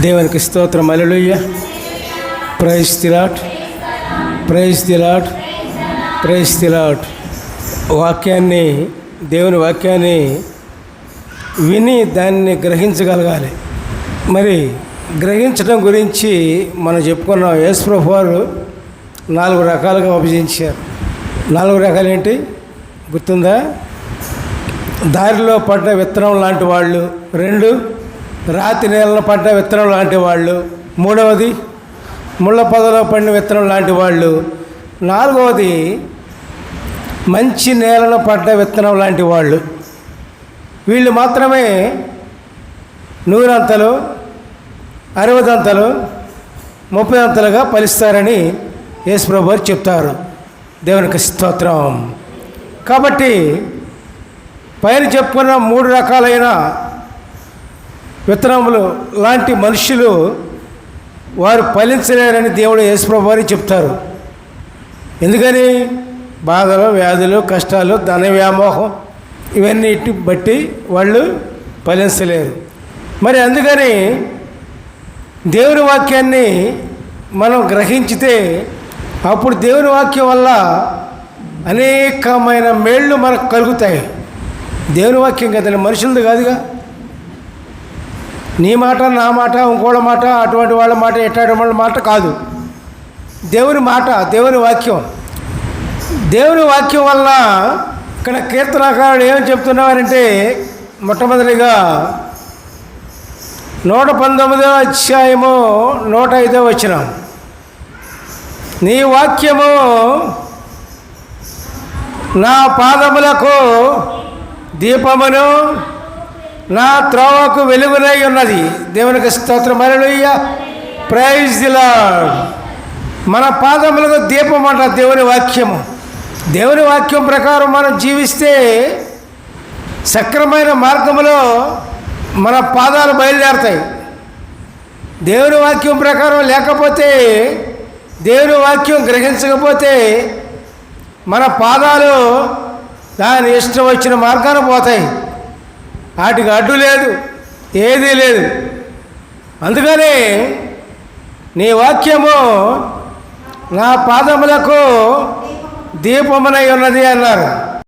దేవునికి స్తోత్రం. హల్లెలూయా. Praise the Lord, praise the Lord, praise the Lord. వాక్యాన్ని, దేవుని వాక్యాన్ని విని దాన్ని గ్రహించగలగాలి. మరి గ్రహించడం గురించి మనం చెప్పుకున్నాం. యేసు ప్రభువు వారు 4 రకాలుగా విభజించారు. 4 రకాలు ఏంటి గుర్తుందా? దారిలో పడ్డ విత్తనం లాంటి వాళ్ళు, 2 రాతి నేలలో పడ్డ విత్తనం లాంటి వాళ్ళు, 3వది ముళ్ళ పొదలో పడిన విత్తనం లాంటి వాళ్ళు, 4వది మంచి నేలలో పడ్డ విత్తనం లాంటి వాళ్ళు. వీళ్ళు మాత్రమే 100 అంతలు, 60 అంతలు, 30 అంతలుగా ఫలిస్తారని యేసు ప్రభువు వారు చెప్తారు. దేవునికి స్తోత్రం. కాబట్టి పైన చెప్పుకున్న 3 రకాలైన విత్తనములు లాంటి మనుషులు వారు ఫలించలేరని దేవుడు యేసు ప్రభువు వారు చెప్తారు. ఎందుకని? బాధలు, వ్యాధులు, కష్టాలు, ధన వ్యామోహం ఇవన్నిటి బట్టి వాళ్ళు ఫలించలేరు. మరి అందుకని దేవుని వాక్యాన్ని మనం గ్రహించితే అప్పుడు దేవుని వాక్యం వల్ల అనేకమైన మేళ్ళు మనకు కలుగుతాయి. దేవుని వాక్యం కదండి, మనుషులది కాదుగా. నీ మాట, నా మాట, ఇంకోళ్ళ మాట, అటువంటి వాళ్ళ మాట, ఎట్లాంటి వాళ్ళ మాట కాదు. దేవుని మాట, దేవుని వాక్యం. దేవుని వాక్యం వల్ల ఇక్కడ కీర్తనకారుడు ఏమని చెప్తున్నారంటే, మొట్టమొదటిగా 119వ అధ్యాయము 105వ వచనం, నీ వాక్యము నా పాదములకు దీపమును నా త్రోవకు వెలుగునై ఉన్నది. దేవునికి స్తోత్రం. హల్లెలూయా. Praise the Lord. మన పాదములకు దీపం అంట దేవుని వాక్యము. దేవుని వాక్యం ప్రకారం మనం జీవిస్తే సక్రమైన మార్గంలో మన పాదాలు బయలుదేరుతాయి. దేవుని వాక్యం ప్రకారం లేకపోతే, దేవుని వాక్యం గ్రహించకపోతే మన పాదాలు దాని ఇష్టం వచ్చిన మార్గాన పోతాయి. వాటికి అడ్డు లేదు, ఏదీ లేదు. అందుకని నీ వాక్యము నా పాదములకు దీపమునై ఉన్నది అన్నారు.